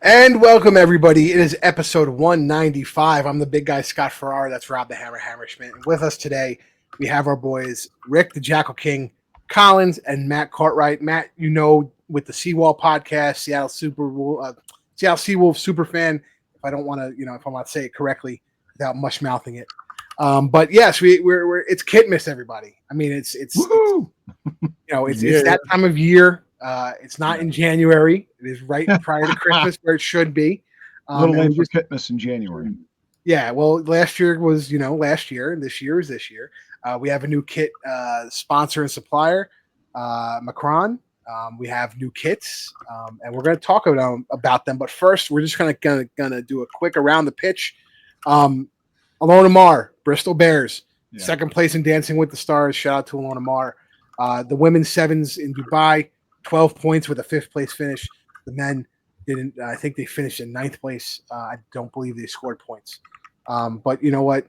And welcome, everybody. It is episode 195. I'm the big guy, Scott Farrar. That's Rob the Hammer Hammerschmidt. And with us today, we have our boys, Rick the Jakl King Collins and Matt Courtright. Matt, you know, with the Seawall podcast, Seattle Seawolf super fan. If I don't want to, if I want to say it correctly without mush mouthing it. But yes, we're it's Kitmas, everybody. I mean, it's that time of year. It's not in January. It is right prior to Christmas, where it should be. A little late for Kitmas in January. Yeah, well, last year was last year, and this year is this year. We have a new kit sponsor and supplier, Macron. We have new kits, and we're going to talk about them. But first, we're just gonna do a quick around the pitch. Alona Mar, Bristol Bears, second place in Dancing with the Stars. Shout out to Alona Mar. The women's sevens in Dubai, 12 points with a fifth place finish. The men didn't. I think they finished in ninth place. I don't believe they scored points. But you know what?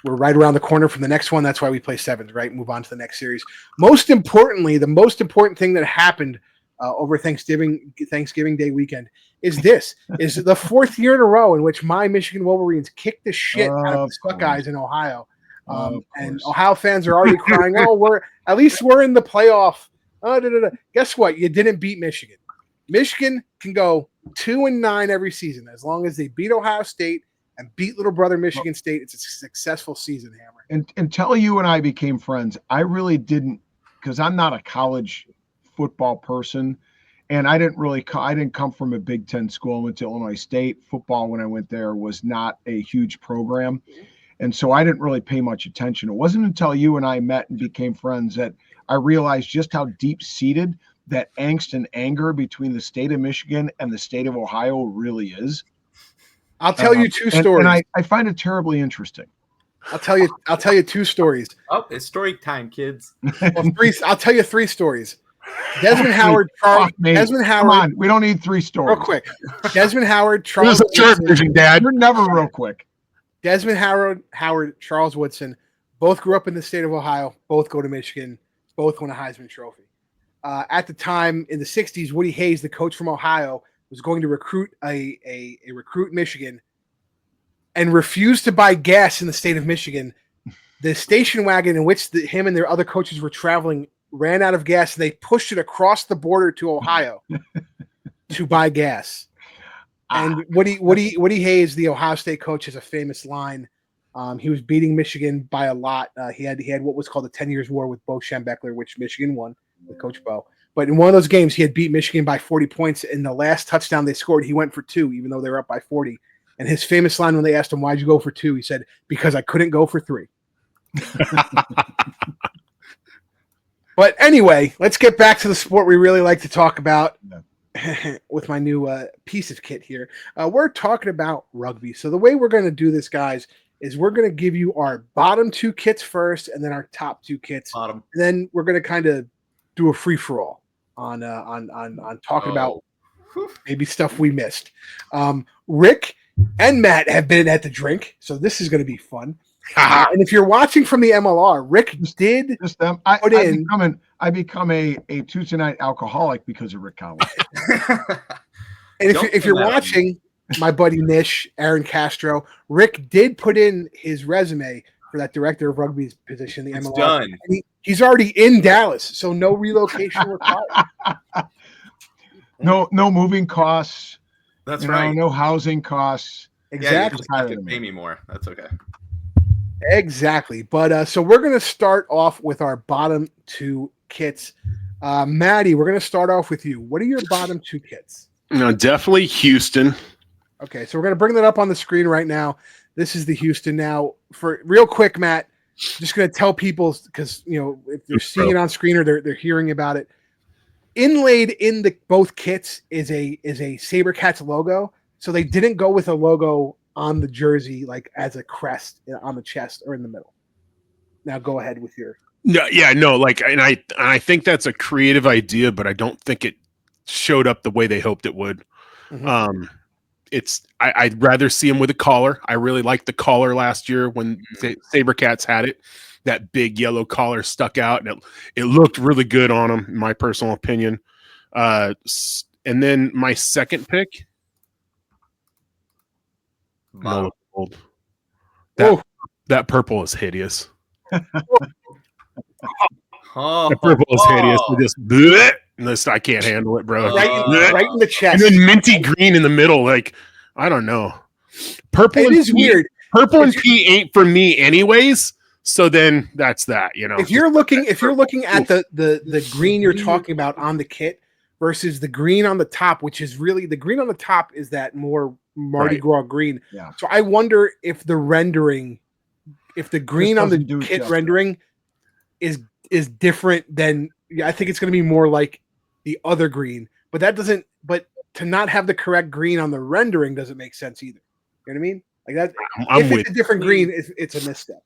We're right around the corner from the next one. That's why we play sevens, right? Move on to the next series. Most importantly, the most important thing that happened over Thanksgiving Day weekend is the fourth year in a row in which my Michigan Wolverines kicked the shit out of the Buckeyes in Ohio. And Ohio fans are already crying, "Oh, we're in the playoff." Guess what? You didn't beat Michigan. Michigan can go 2-9 every season as long as they beat Ohio State and beat little brother Michigan State. It's a successful season, Hammer. Until you and I became friends, I really didn't, because I'm not a college football person, and I didn't come from a Big Ten school. I went to Illinois State. Football, when I went there, was not a huge program, and so I didn't really pay much attention. It wasn't until you and I met and became friends that I realized just how deep-seated that angst and anger between the state of Michigan and the state of Ohio really is. I'll tell you two stories. And I find it terribly interesting. I'll tell you two stories. Oh, it's story time, kids. Well, I'll tell you three stories. Desmond Howard, Desmond Howard. Come on, we don't need three stories. Real quick. Desmond Howard, Charles Woodson. Dad. You're never real quick. Desmond Howard, Charles Woodson, both grew up in the state of Ohio. Both go to Michigan. Both won a Heisman Trophy. At the time, in the 60s, Woody Hayes, the coach from Ohio, was going to recruit a recruit in Michigan and refused to buy gas in the state of Michigan. The station wagon in which him and their other coaches were traveling ran out of gas, and they pushed it across the border to Ohio to buy gas. And Woody Hayes, the Ohio State coach, has a famous line. He was beating Michigan by a lot. He had what was called the 10 Years' War with Bo Schembechler, which Michigan won with Coach Bo. But in one of those games, he had beat Michigan by 40 points. In the last touchdown they scored, he went for 2, even though they were up by 40. And his famous line when they asked him, "Why'd you go for 2?" He said, "Because I couldn't go for 3." But anyway, let's get back to the sport we really like to talk about with my new piece of kit here. We're talking about rugby. So the way we're going to do this, guys, is we're going to give you our bottom 2 kits first and then our top 2 kits. And then we're going to kind of do a free-for-all on talking about maybe stuff we missed. Rick and Matt have been at the drink, so this is going to be fun. And if you're watching from the MLR, Rick did I become a Tuesday night alcoholic because of Rick Collins. And if you're watching, my buddy Nish, Aaron Castro, Rick did put in his resume for that director of rugby's position. The MLR. Done. He's already in Dallas, so no relocation required. No moving costs. That's right. No housing costs. Exactly. Yeah, you just pay me more. That's okay. Exactly. But so we're going to start off with our bottom 2 kits. Maddie, we're going to start off with you. What are your bottom 2 kits? Definitely Houston. Okay, so we're going to bring that up on the screen right now. This is the Houston. Now, for real quick, Matt, just going to tell people, because if they're seeing it on screen or they're hearing about it, inlaid in both kits is a SaberCats logo. So they didn't go with a logo on the jersey like as a crest on the chest or in the middle. Now go ahead with your. I think that's a creative idea, but I don't think it showed up the way they hoped it would. Mm-hmm. I'd rather see him with a collar. I really liked the collar last year when SaberCats had it. That big yellow collar stuck out, and it looked really good on him, in my personal opinion. And then my second pick Bottom. gold. Oh. That purple is hideous. Oh, That purple is hideous. I just bleh, and this, I can't handle it, bro. Right in the And chest. then minty green in the middle. Like, I don't know. Purple It and is pea, weird. Purple and pea ain't for me anyways. So then that's that, you know. If you're looking at the green you're talking about on the kit versus the green on the top, which is really the green on the top is that more Mardi Right. Gras green. Yeah. So I wonder if the rendering, if the green on the doesn't do it kit justice. rendering is different than I think it's going to be more like the other green, but that doesn't. But to not have the correct green on the rendering doesn't make sense either. You know what I mean? Like that. I'm If with it's a different green, it's a misstep.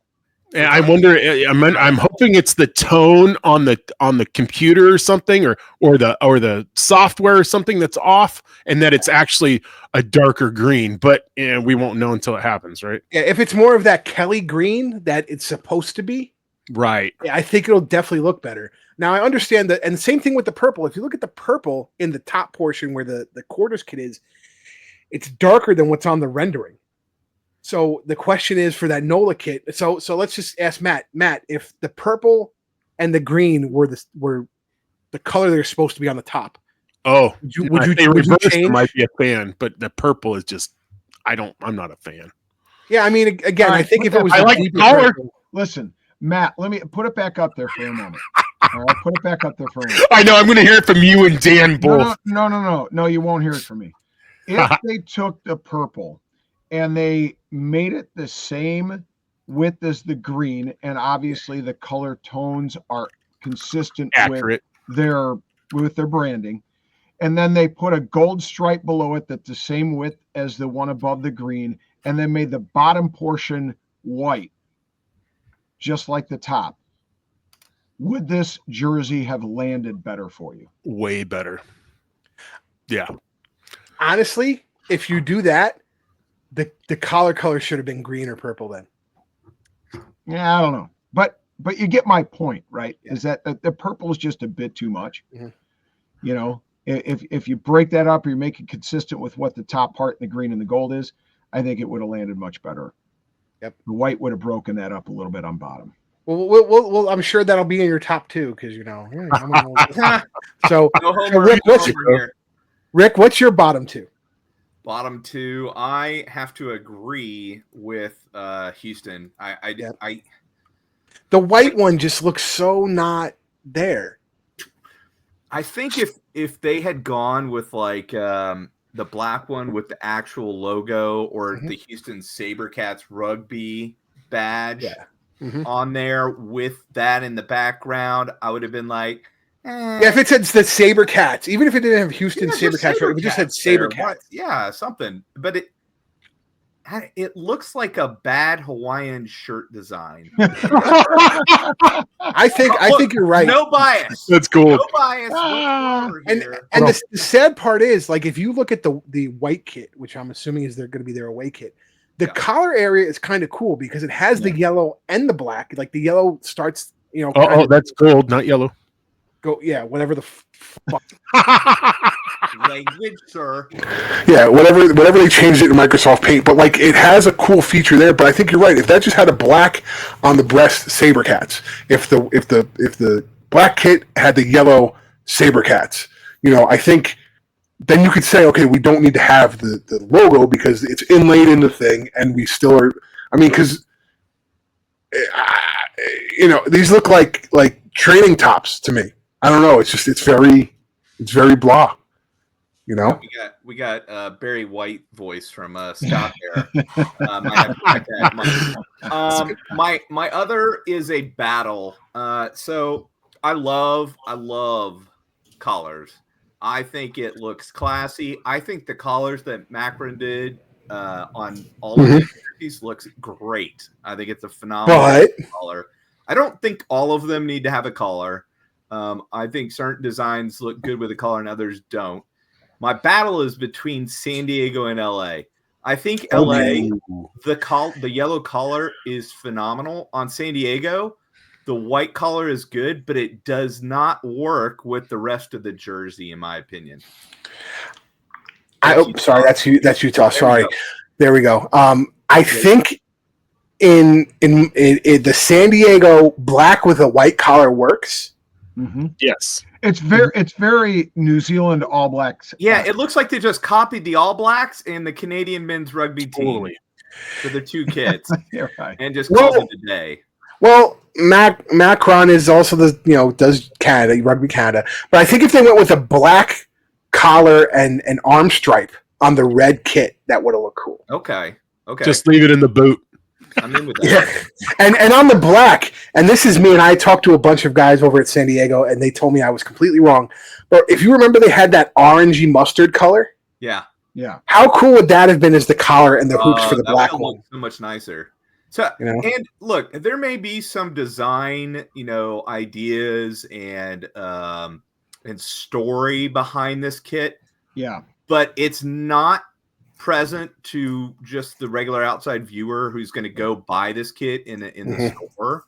And I wonder. I'm hoping it's the tone on the computer or something, or the software or something that's off, and that it's actually a darker green. But we won't know until it happens, right? Yeah, if it's more of that Kelly green that it's supposed to be, Right. I think it'll definitely look better. Now I understand that, and the same thing with the purple. If you look at the purple in the top portion where the quarters kit is, it's darker than what's on the rendering. So the question is for that NOLA kit. So let's just ask Matt. Matt, if the purple and the green were the color they're supposed to be on the top, Oh, would you reverse change? might be a fan, but the purple is just I'm not a fan. Yeah, I mean, again, All right, I think if it was I the like deeper color. purple- Listen, Matt, let me put it back up there for a moment. All right, put it back up there for a moment. I know I'm going to hear it from you and Dan both. No, you won't hear it from me. If they took the purple and they made it the same width as the green, and obviously the color tones are consistent Accurate. with their branding, and then they put a gold stripe below it that's the same width as the one above the green, and then made the bottom portion white, just like the top, would this jersey have landed better for you? Way better. Yeah. honestly, if you do that, the collar should have been green or purple then. Yeah, I don't know, but you get my point, right? Yeah. Is that the purple is just a bit too much. Mhm. You know, if you break that up, or you make it consistent with what the top part, the green and the gold is, I think it would have landed much better. Yep. The white would have broken that up a little bit on bottom. Well, I'm sure that'll be in your top two because so No homer, Rick, no what's homer your, here. Rick, what's your bottom two? Bottom two, I have to agree with Houston. Yep. I The white one just looks so not there. I think if they had gone with like the black one with the actual logo or Mhm. the Houston SaberCats rugby badge Yeah. Mhm. on there with that in the background, I would have been like, Yeah, if it said the SaberCats, even if it didn't have Houston yeah, just SaberCats, right, if it just said SaberCats there. SaberCats. What? Yeah, something. But it looks like a bad Hawaiian shirt design. I think you're right. No bias. That's cool. No bias whatsoever And here. the sad part is, like, if you look at the white kit, which I'm assuming is they're going to be their away kit, the Yeah. collar area is kind of cool because it has the yellow and the black. Like the yellow starts, kind Oh, of that's gold, not yellow. whatever the fuck. Language, sir. Yeah, whatever they changed it in Microsoft Paint, but like it has a cool feature there. But I think you're right. If that just had a black on the breast SaberCats, if the black kit had the yellow SaberCats, I think then you could say, okay, we don't need to have the logo because it's inlaid in the thing, and we still are. I mean, because these look like training tops to me. I don't know. It's just it's very blah. We got Barry White voice from Scott there. I have to check that. My other is a battle. So I love collars. I think it looks classy. I think the collars that Macron did on all of these looks great. I think it's a phenomenal collar. I don't think all of them need to have a collar. I think certain designs look good with a collar and others don't. My battle is between San Diego and LA. I think LA, the yellow collar is phenomenal. On San Diego, the white collar is good, but it does not work with the rest of the jersey, in my opinion. Sorry, that's Utah. Sorry. There we go. I think in the San Diego black with a white collar works. Mm-hmm. Yes. It's very New Zealand All Blacks. Yeah, it looks like they just copied the All Blacks and the Canadian men's rugby team Totally. for the two kids You're right. and just called it a day. Well, Macron is also does Canada, Rugby Canada. But I think if they went with a black collar and an arm stripe on the red kit, that would have looked cool. Okay. Just leave it in the boot. I'm in with that. Yeah. And on the black, and this is me, and I talked to a bunch of guys over at San Diego, and they told me I was completely wrong. But if you remember, they had that orangey mustard color. Yeah. Yeah. How cool would that have been as the collar and the hoops for the black one? So much nicer. So, and look, there may be some design, ideas and story behind this kit. Yeah. But it's not present to just the regular outside viewer who's going to go buy this kit in the store.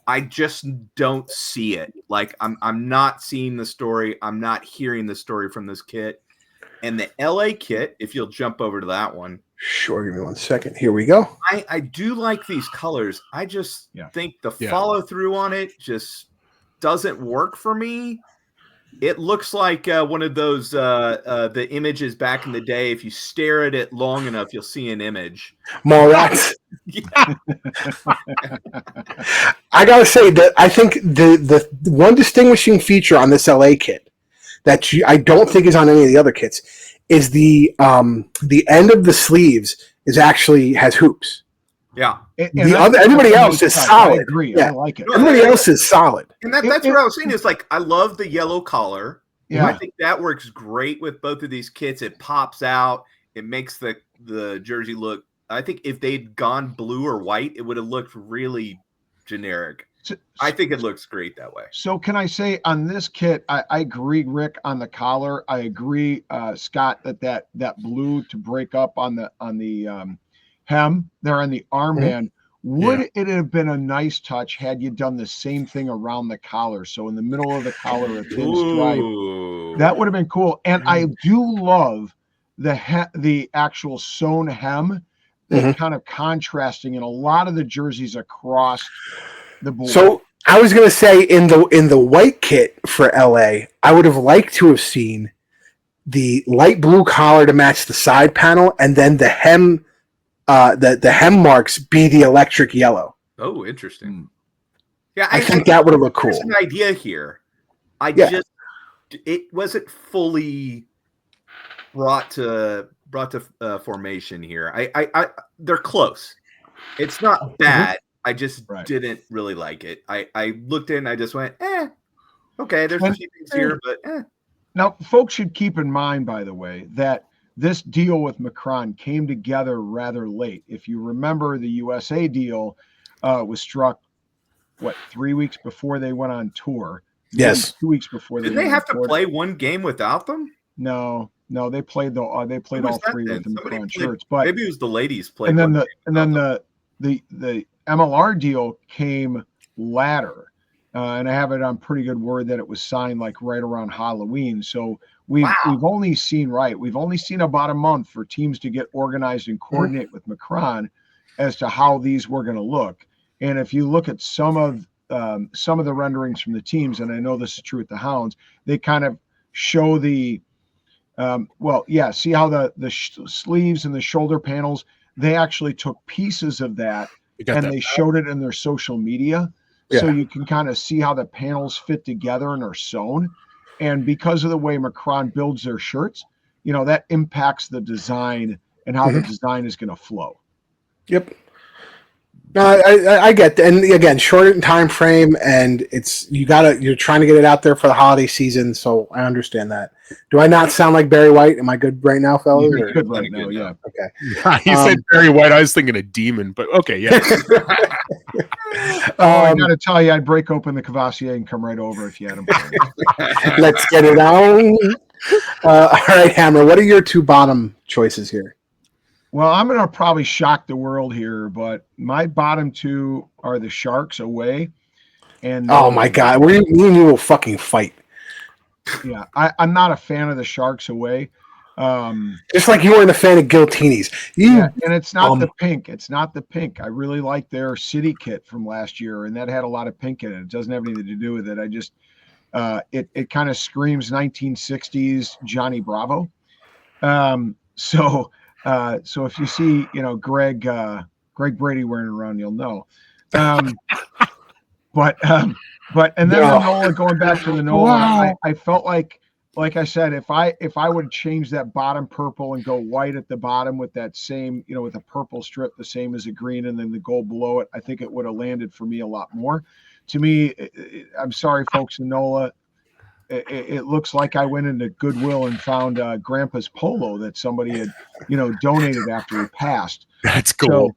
I just don't see it. Like I'm not seeing the story. I'm not hearing the story from this kit. And the LA kit, if you'll jump over to that one. Sure, give me 1 second. Here we go. I do like these colors. I just think the follow through on it just doesn't work for me. It looks like one of those the images back in the day. If you stare at it long enough, you'll see an image. Morats. I gotta say that I think the one distinguishing feature on this LA kit that I don't think is on any of the other kits is the end of the sleeves has hoops. Yeah. Everybody else is solid. I agree. Yeah. I like it. Everybody else is solid. And that's what I was saying is like, I love the yellow collar. Yeah. I think that works great with both of these kits. It pops out. It makes the jersey look, I think if they'd gone blue or white, it would have looked really generic. I think it looks great that way. So can I say on this kit, I agree, Rick, on the collar. I agree, Scott, that blue to break up on the hem there on the armband. Would it have been a nice touch had you done the same thing around the collar? So in the middle of the collar, a thin stripe. That would have been cool. And I do love the actual sewn hem, that kind of contrasting in a lot of the jerseys across the board. So I was going to say in the white kit for LA, I would have liked to have seen the light blue collar to match the side panel, and then the hem. The hem marks be the electric yellow. Oh, interesting. Yeah, I think that would have looked cool. There's an idea here. It wasn't fully brought to formation here. I they're close. It's not bad. I just didn't really like it. I looked in, I just went, okay. There's a few things here, but Now, folks should keep in mind, by the way, that this deal with Macron came together rather late. If you remember, the USA deal was struck, 3 weeks before they went on tour? Yes. 2 weeks before. Did they have to play one game without them? No, they played all three with the Macron shirts. But maybe it was the ladies played. And then the MLR deal came latter. And I have it on pretty good word that it was signed like right around Halloween. So we've only seen about a month for teams to get organized and coordinate with Macron as to how these were going to look. And if you look at some of the renderings from the teams, and I know this is true at the Hounds, they kind of show see how the sleeves and the shoulder panels, they actually took pieces of that and they showed it in their social media. Yeah. So you can kind of see how the panels fit together and are sewn. And because of the way Macron builds their shirts, that impacts the design and how the design is going to flow. Yep. No, I get that. And again, short in time frame, and you're trying to get it out there for the holiday season, so I understand that. Do I not sound like Barry White? Am I good right now, fellas? You're good right now, yeah. Okay. You said Barry White. I was thinking a demon, but okay, yeah. I got to tell you, I'd break open the Cavassier and come right over if you had him. Let's get it on. All right, Hammer, what are your two bottom choices here? Well, I'm going to probably shock the world here, but my bottom two are the Sharks away. And oh, my God. Me and you will fucking fight. Yeah, I'm not a fan of the Sharks away. Just like you weren't a fan of Giltini's. And it's not the pink. It's not the pink. I really like their city kit from last year, and that had a lot of pink in it. It doesn't have anything to do with it. I just it kind of screams 1960s Johnny Bravo. So if you see, Greg Brady wearing it around, you'll know. But then the NOLA, going back to the NOLA, I felt like I said, if I would change that bottom purple and go white at the bottom with that same, with a purple strip, the same as a green, and then the gold below it, I think it would have landed for me a lot more. To me, I'm sorry, folks in NOLA. It looks like I went into Goodwill and found Grandpa's polo that somebody had, donated after he passed. That's cool. So,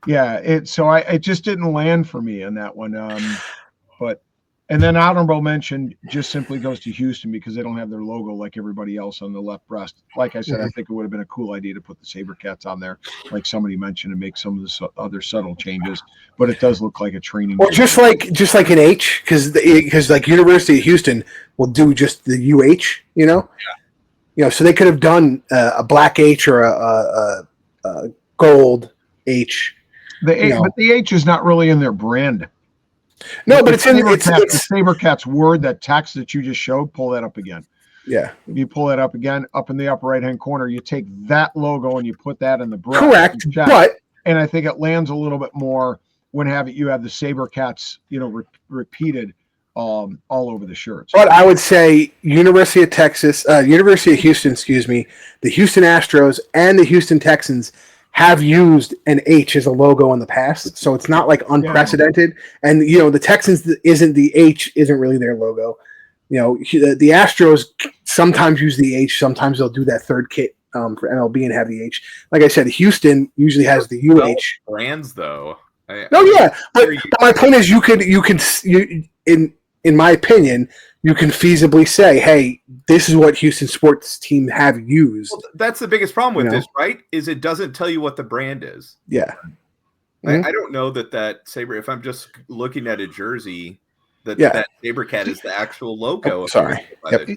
yeah, it just didn't land for me on that one. And then honorable mention just simply goes to Houston because they don't have their logo like everybody else on the left breast. Like I said, I think it would have been a cool idea to put the Sabercats on there, like somebody mentioned, and make some of the other subtle changes. But it does look like a training. Or just like an H, because like University of Houston will do just the UH, so they could have done a black H or a gold H. But the H is not really in their brand. No, but it's in the Sabercats word, that text that you just showed. Pull that up again. Yeah. If you pull that up again, up in the upper right-hand corner, you take that logo and you put that in the breast. Correct. And I think it lands a little bit more when you have the Sabercats, repeated all over the shirts. But I would say University of Houston, the Houston Astros and the Houston Texans have used an H as a logo in the past, so it's not like unprecedented. Yeah. And the Texans the H isn't really their logo. The Astros sometimes use the H, sometimes they'll do that third kit for MLB and have the H. Like I said, Houston usually has the UH brands though. But my point is, in my opinion, you can feasibly say, hey, this is what Houston sports team have used. Well, that's the biggest problem with this, right? Is it doesn't tell you what the brand is. Yeah. I don't know that Saber, if I'm just looking at a jersey, that Sabercat is the actual logo. Sorry. Yep.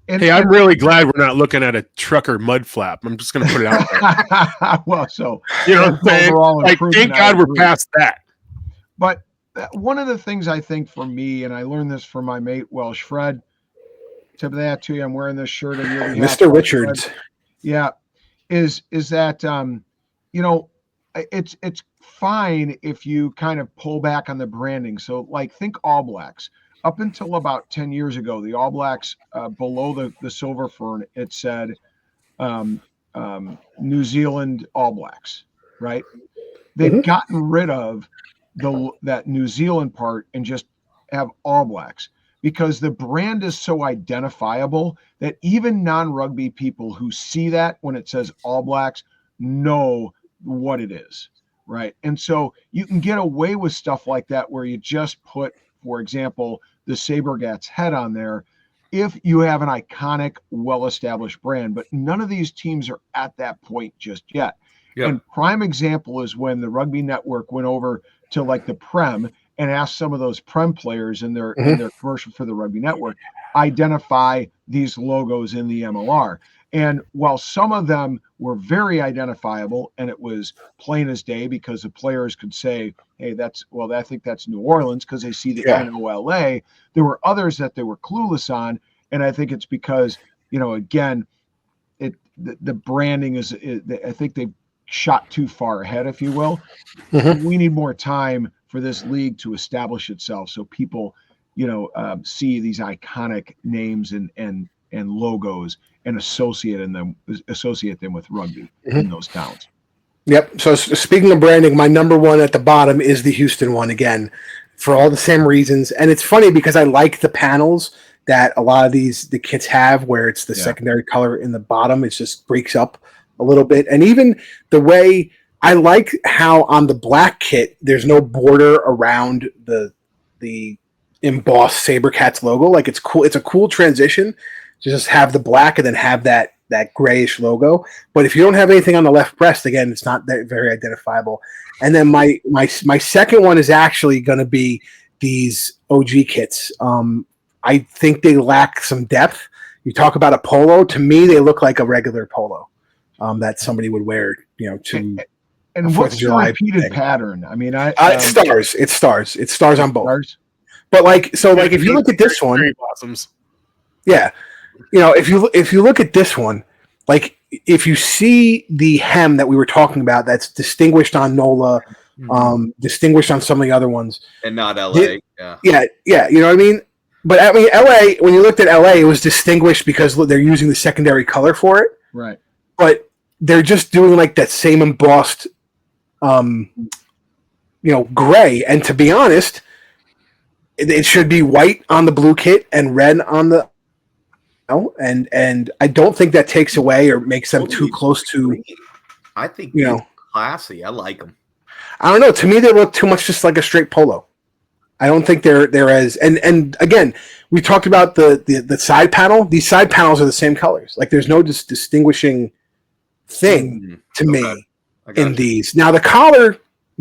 Hey, I'm really glad we're not looking at a trucker mud flap. I'm just going to put it out there. Well, so what I'm saying? Like, thank God we're past that. But one of the things I think for me, and I learned this from my mate Welsh Fred, tip of that to you. I'm wearing this shirt on your behalf, Mr. Richards. Fred. Yeah, is that it's fine if you kind of pull back on the branding. So like think All Blacks. Up until about 10 years ago, the All Blacks below the silver fern, it said New Zealand All Blacks, right? They've gotten rid of that New Zealand part and just have All Blacks because the brand is so identifiable that even non-rugby people who see that when it says All Blacks know what it is, right? And so you can get away with stuff like that where you just put, for example, the Sabercats head on there if you have an iconic, well-established brand, but none of these teams are at that point just yet. Yep. And prime example is when the Rugby Network went over to like the Prem and asked some of those Prem players in their commercial for the Rugby Network, identify these logos in the MLR. And while some of them were very identifiable and it was plain as day because the players could say, hey, I think that's New Orleans because they see the NOLA, there were others that they were clueless on. And I think it's because, again, the branding is I think they shot too far ahead, if you will. We need more time for this league to establish itself so people, see these iconic names and logos and associate them with rugby in those towns. Yep. So speaking of branding, my number one at the bottom is the Houston one again, for all the same reasons. And it's funny because I like the panels that a lot of the kits have, where it's the secondary color in the bottom. It just breaks up a little bit, and even the way I like how on the black kit there's no border around the embossed Sabercats logo. Like it's cool. It's a cool transition to just have the black and then have that grayish logo. But if you don't have anything on the left breast, again, it's not that very identifiable. And then my second one is actually going to be these OG kits. I think they lack some depth. you talk about a polo. To me, they look like a regular polo that somebody would wear, to. And what's the repeated pattern? I mean, it's stars. It's stars. It's stars on both. Stars? But if you look at this one, cherry blossoms. Yeah, if you look at this one, like if you see the hem that we were talking about, that's distinguished on NOLA, distinguished on some of the other ones, and not LA. Yeah. You know what I mean? But I mean, LA. When you looked at LA, it was distinguished because they're using the secondary color for it. Right. But they're just doing like that same embossed, gray. And to be honest, it should be white on the blue kit and red on the. And I don't think that takes away or makes them too close to. I think they're classy. I like them. I don't know. To me, they look too much just like a straight polo. I don't think they're as and again, we talked about the side panel. These side panels are the same colors. Like there's no distinguishing thing to me in these. Now the collar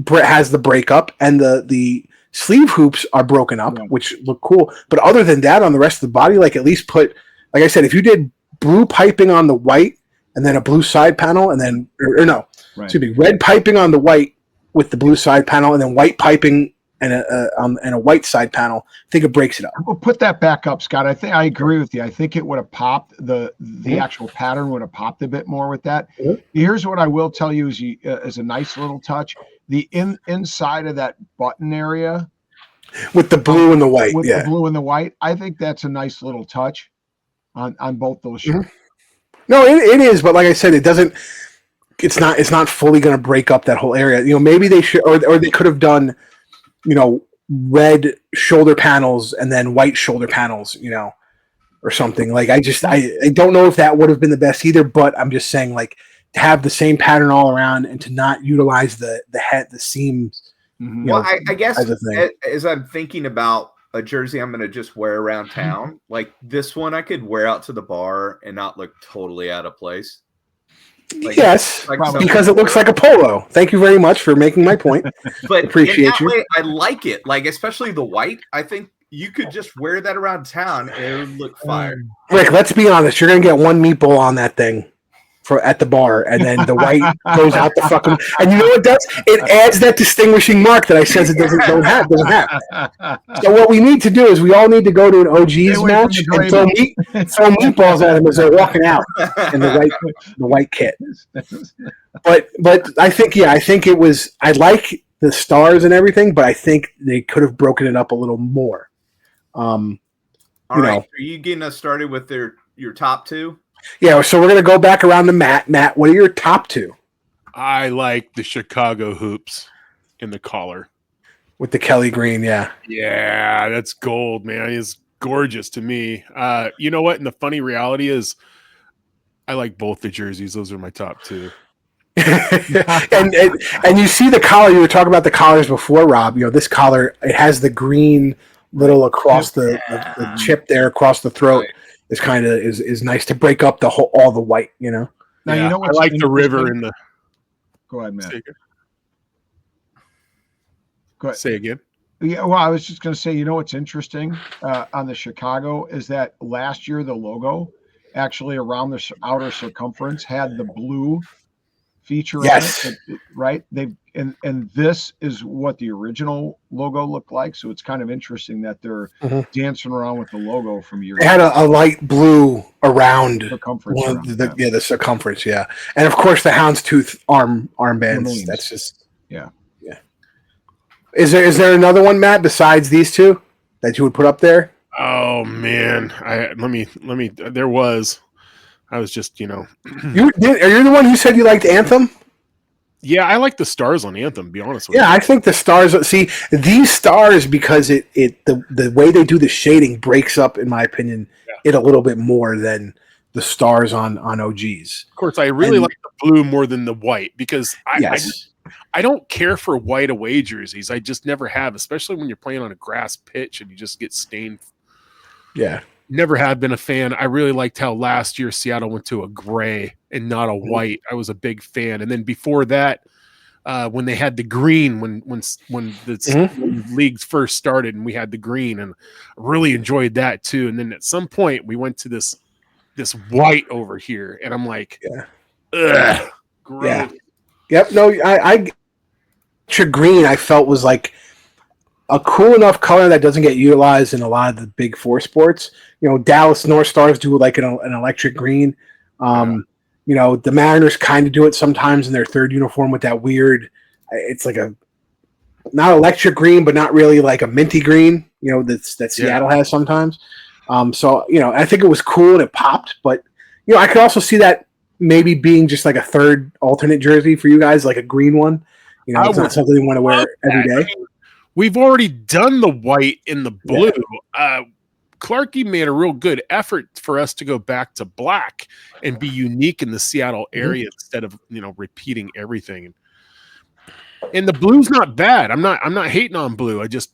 has the breakup and the sleeve hoops are broken up, which look cool. But other than that, on the rest of the body, like at least put, like I said, if you did blue piping on the white and then a blue side panel and then excuse me, red piping on the white with the blue side panel and then white piping and a white side panel, I think it breaks it up. We'll put that back up, Scott. I think I agree with you. I think it would have popped the actual pattern would have popped a bit more with that. Here's what I will tell you is a nice little touch. The inside of that button area with the blue and the white, the blue and the white. I think that's a nice little touch on both those shirts. No, it is, but like I said, it doesn't. It's not fully going to break up that whole area. Maybe they should, or they could have done, red shoulder panels and then white shoulder panels, or something. Like I don't know if that would have been the best either. But I'm just saying, like, to have the same pattern all around and to not utilize the seams. Well, I guess as I'm thinking about a jersey I'm going to just wear around town, like this one I could wear out to the bar and not look totally out of place. Yes, because it looks like a polo. Thank you very much for making my point. But appreciate you. Way, I like it. Like, especially the white. I think you could just wear that around town and it would look fire. Rick, let's be honest. You're going to get one meatball on that thing at the bar, and then the white goes out the fucking. And you know what it does? It adds that distinguishing mark that I says it doesn't have. So what we need to do is we all need to go to an OG's match and throw meatballs at them as they're walking out in the white kit. But I think it was. I like the stars and everything, but I think they could have broken it up a little more. All right, are you getting us started with your top two? Yeah, so we're going to go back around to Matt. Matt, what are your top two? I like the Chicago hoops in the collar. With the Kelly green, yeah. Yeah, that's gold, man. It's gorgeous to me. You know what? And the funny reality is I like both the jerseys. Those are my top two. and you see the collar. You were talking about the collars before, Rob. This collar, it has the green little across the chip there across the throat. Right. Is kind of is nice to break up all the white, Now you know what I like the river in the. Go ahead, Matt. Go ahead. Say again. Yeah, well, I was just going to say, what's interesting on the Chicago is that last year the logo actually around the outer circumference had the blue feature. Yes. On it, right. And this is what the original logo looked like. So it's kind of interesting that they're dancing around with the logo from years. It had a light blue around circumference. The circumference, yeah. And of course the houndstooth armbands. That's just yeah. Is there another one, Matt, besides these two that you would put up there? Oh man, let me. There was. I was just, Are you the one who said you liked Anthem? Yeah, I like the stars on Anthem, to be honest with you. Yeah, I think the stars, see, these stars, because the way they do the shading breaks up, in my opinion, it a little bit more than the stars on OGs. Of course, I really like the blue more than the white because I don't care for white away jerseys. I just never have, especially when you're playing on a grass pitch and you just get stained. Yeah. Never have been a fan. I really liked how last year Seattle went to a gray and not a white. I was a big fan. And then before that, when they had the green, when the leagues first started and we had the green, and I really enjoyed that too. And then at some point we went to this this white over here, and I'm like, ugh, gross. Yeah. Yep. No, I green I felt was like a cool enough color that doesn't get utilized in a lot of the big four sports. Dallas North Stars do like an electric green. The Mariners kind of do it sometimes in their third uniform with that weird. It's like a not electric green, but not really like a minty green. That Seattle has sometimes. I think it was cool and it popped, but I could also see that maybe being just like a third alternate jersey for you guys, like a green one. It's not something you want to wear every day. I mean, we've already done the white in the blue. Yeah. Clarkie made a real good effort for us to go back to black and be unique in the Seattle area instead of repeating everything. And the blue's not bad. I'm not hating on blue. I just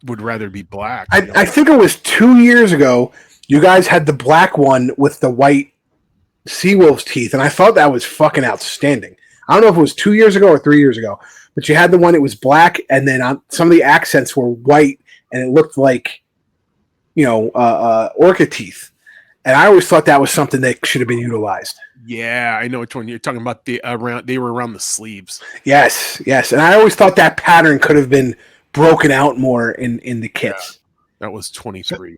would rather be black. I think it was 2 years ago. You guys had the black one with the white seawolf's teeth, and I thought that was fucking outstanding. I don't know if it was 2 years ago or 3 years ago, but you had the one that was black, and then some of the accents were white, and it looked like, orca teeth. And I always thought that was something that should have been utilized. Yeah, I know which one you're talking about. They were around the sleeves. Yes, and I always thought that pattern could have been broken out more in the kits. Yeah, that was 23.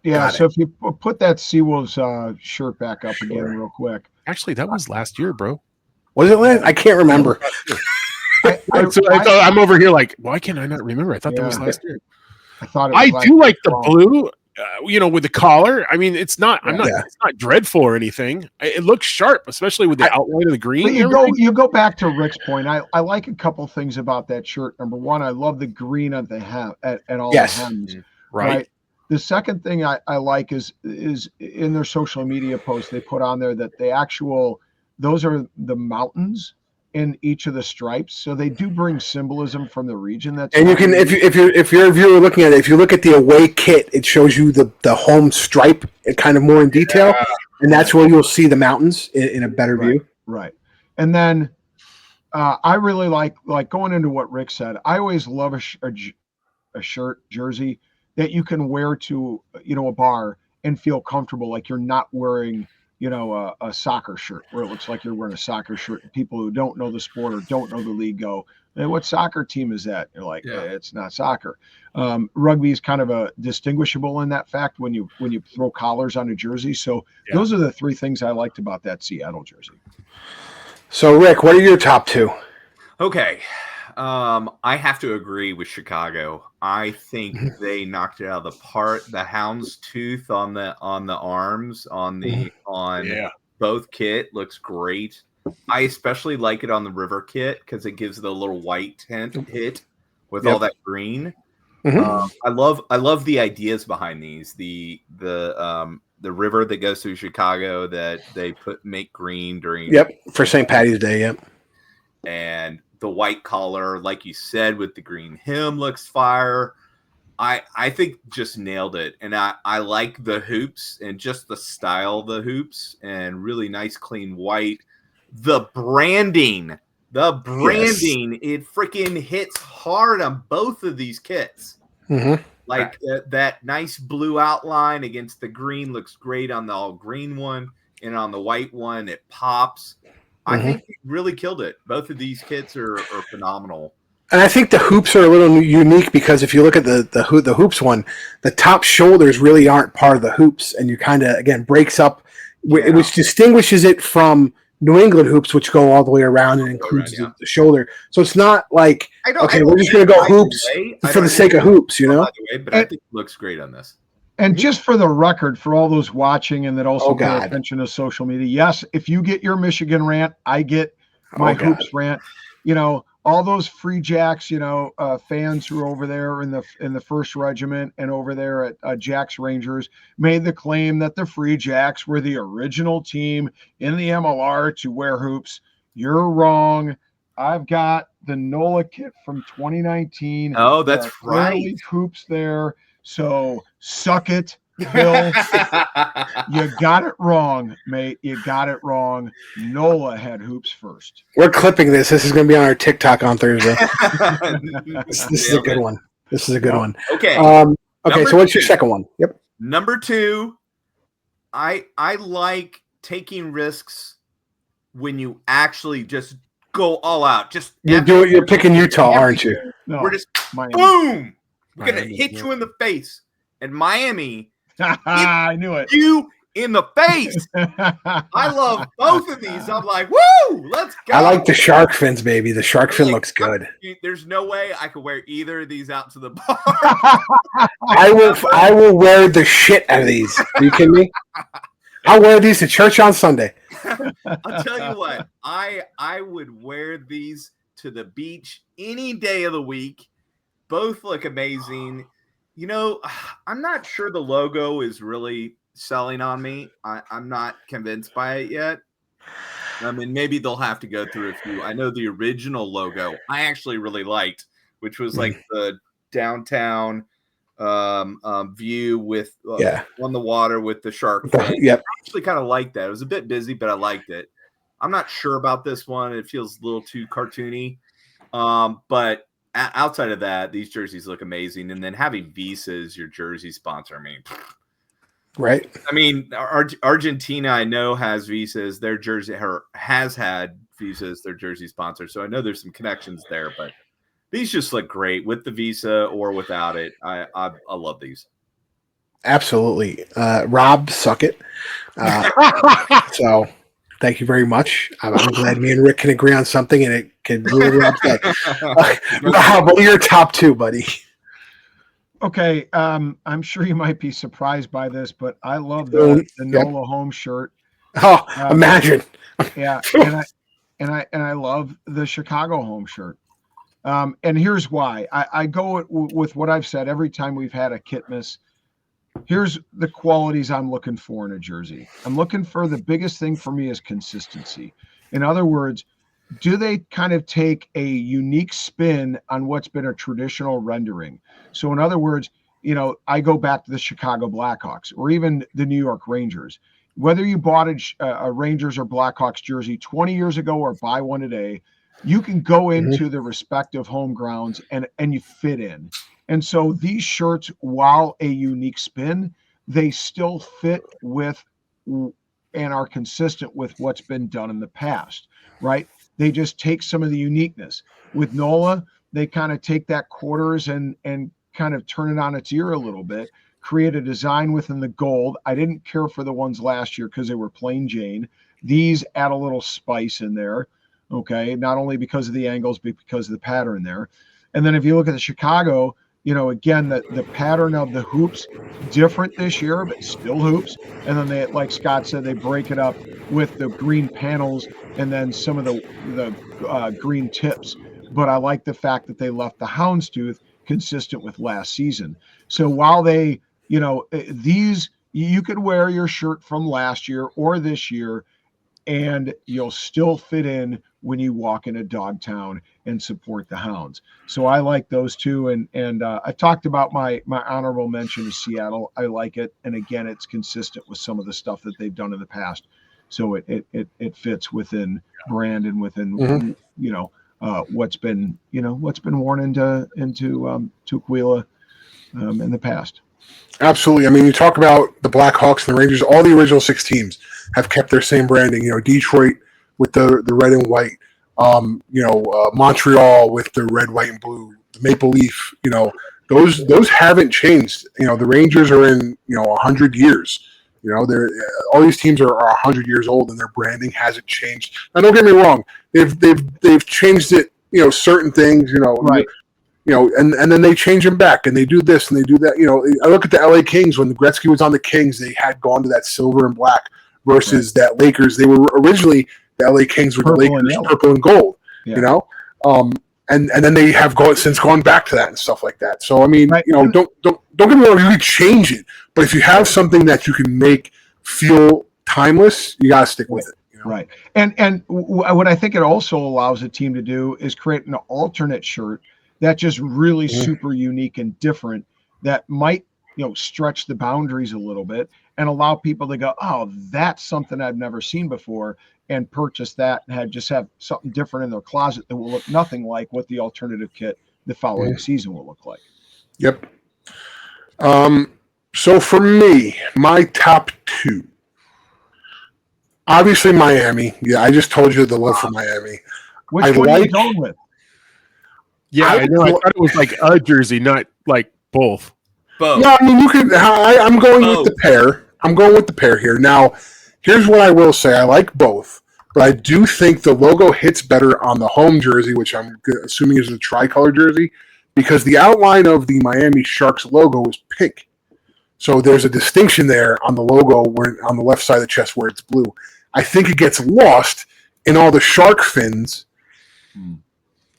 Yeah, so if you put that Seawolves shirt back up again real quick. Actually, that was last year, bro. Was it last? I can't remember. I'm over here like, why can I not remember? I thought that was last year. I thought it was I do like the blue, with the collar. I mean, it's not. It's not dreadful or anything. It looks sharp, especially with the outline of the green. You go back to Rick's point. I like a couple things about that shirt. Number one, I love the green at the hem at all the hems. Right. The second thing I like is in their social media posts they put on there that those are the mountains in each of the stripes, so they do bring symbolism from the region. And you can, if you're a viewer looking at it, if you look at the away kit, it shows you the home stripe, kind of more in detail, and that's where you'll see the mountains in a better view. Right, and then I really like going into what Rick said. I always love a shirt jersey that you can wear to a bar and feel comfortable, like you're not wearing a soccer shirt where it looks like you're wearing a soccer shirt. People who don't know the sport or don't know the league go, hey, what soccer team is that? You're like, it's not soccer. Rugby is kind of a distinguishable in that fact when you throw collars on a jersey. So those are the three things I liked about that Seattle jersey. So Rick, what are your top two? Okay. I have to agree with Chicago. I think they knocked it out of the park. The hound's tooth on the arms on both kit looks great. I especially like it on the river kit because it gives the little white tint hit with all that green. I love the ideas behind these. The river that goes through Chicago that they make green during for St. Patty's Day. And the white collar, like you said, with the green hem looks fire. I think just nailed it. And I like the hoops and just the style of the hoops and really nice clean white. The branding, it freaking hits hard on both of these kits. Like that nice blue outline against the green looks great on the all green one, and on the white one it pops. I think he really killed it. Both of these kits are phenomenal. And I think the hoops are a little unique because if you look at the hoops one, the top shoulders really aren't part of the hoops, and you kind of, again, breaks up, which distinguishes it from New England hoops, which go all the way around and includes the shoulder. So it's not like, we're just going to go hoops for the sake of hoops, But I think it looks great on this. And just for the record, for all those watching and that also pay attention to social media, yes, if you get your Michigan rant, I get my hoops rant. All those Free Jacks, fans who are over there in the First Regiment and over there at Jack's Rangers made the claim that the Free Jacks were the original team in the MLR to wear hoops. You're wrong. I've got the NOLA kit from 2019. Oh, that's right. Hoops there. So suck it, Bill. You got it wrong, mate. You got it wrong. NOLA had hoops first. We're clipping this. This is going to be on our TikTok on Thursday. This is a good one. This is a good one. Okay. So what's your second one? Yep. Number 2, I like taking risks when you actually just go all out. Just you're picking Utah, aren't you? No, we're just Miami. boom. We're gonna Miami, hit yeah. you in the face. And Miami I knew it. you in the face. I love both of these. I'm like, woo, let's go. I like the shark fins, baby. The shark fin looks good. There's no way I could wear either of these out to the bar. I will wear the shit out of these. Are you kidding me? I'll wear these to church on Sunday. I'll tell you what, I would wear these to the beach any day of the week. Both look amazing. You know, I'm not sure the logo is really selling on me. I'm not convinced by it yet. I mean, maybe they'll have to go through a few. I know the original logo I actually really liked, which was like the downtown view with on the water with the shark fin. Yep. I actually kind of liked that. It was a bit busy, but I liked it. I'm not sure about this one. It feels a little too cartoony. But outside of that, these jerseys look amazing. And then having Visa as your jersey sponsor, Right. I mean, Argentina, I know, has Visa as their jersey, or has had Visa as their jersey sponsor. So I know there's some connections there, but these just look great with the Visa or without it. I love these. Absolutely. Rob, suck it. So thank you very much. I'm glad me and Rick can agree on something and it can ruin Rob's day. Rob, what are your top two, buddy? Okay, I'm sure you might be surprised by this, but I love the NOLA home shirt. Oh, imagine. Yeah, and I love the Chicago home shirt. And here's why. I go with what I've said every time we've had a Kitmas. Here's the qualities I'm looking for in a jersey. I'm looking for, the biggest thing for me is consistency. In other words, do they kind of take a unique spin on what's been a traditional rendering? So in other words, you know, I go back to the Chicago Blackhawks or even the New York Rangers. Whether you bought a Rangers or Blackhawks jersey 20 years ago or buy one today, you can go into the respective home grounds and you fit in. And so these shirts, while a unique spin, they still fit with and are consistent with what's been done in the past, right? They just take some of the uniqueness. With NOLA, they kind of take that quarters and kind of turn it on its ear a little bit, create a design within the gold. I didn't care for the ones last year because they were plain Jane. These add a little spice in there, okay? Not only because of the angles, but because of the pattern there. And then if you look at the Chicago, you know, again, the pattern of the hoops, different this year, but still hoops. And then they, like Scott said, they break it up with the green panels and then some of the green tips. But I like the fact that they left the houndstooth consistent with last season. So while they, you know, these, you could wear your shirt from last year or this year, and you'll still fit in when you walk into Dogtown and support the Hounds. So I like those two. And I talked about my honorable mention is Seattle. I like it. And again, it's consistent with some of the stuff that they've done in the past. So it fits within brand and within, you know, what's been worn into Tukwila in the past. Absolutely. I mean, you talk about the Blackhawks and the Rangers, all the original 6 teams have kept their same branding. You know, Detroit with the red and white, Montreal with the red, white, and blue, the Maple Leaf, you know, those haven't changed. You know, the Rangers are in, 100 years. You know, they're all these teams are 100 years old and their branding hasn't changed. Now, don't get me wrong, they've changed it, certain things, Right. And then they change them back and they do this and they do that. I look at the LA Kings when Gretzky was on the Kings, they had gone to that silver and black versus that Lakers. They were originally the LA Kings were the Lakers, purple and gold, and then they have gone back to that and stuff like that. So I mean, don't get me wrong, you can change it, but if you have something that you can make feel timeless, you gotta stick with it. Right. And what I think it also allows a team to do is create an alternate shirt that's just really super unique and different that might, stretch the boundaries a little bit and allow people to go, oh, that's something I've never seen before, and purchase that and have something different in their closet that will look nothing like what the alternative kit the following season will look like. Yep. So for me, my top 2, Obviously, Miami. Yeah, I just told you the love for Miami. Which one are you going with? Yeah, I know. I thought it was like a jersey, not like both. Both. No, I mean you could. I'm going with the pair. I'm going with the pair here. Now, here's what I will say. I like both, but I do think the logo hits better on the home jersey, which I'm assuming is a tricolor jersey, because the outline of the Miami Sharks logo is pink. So there's a distinction there on the logo, where on the left side of the chest where it's blue. I think it gets lost in all the shark fins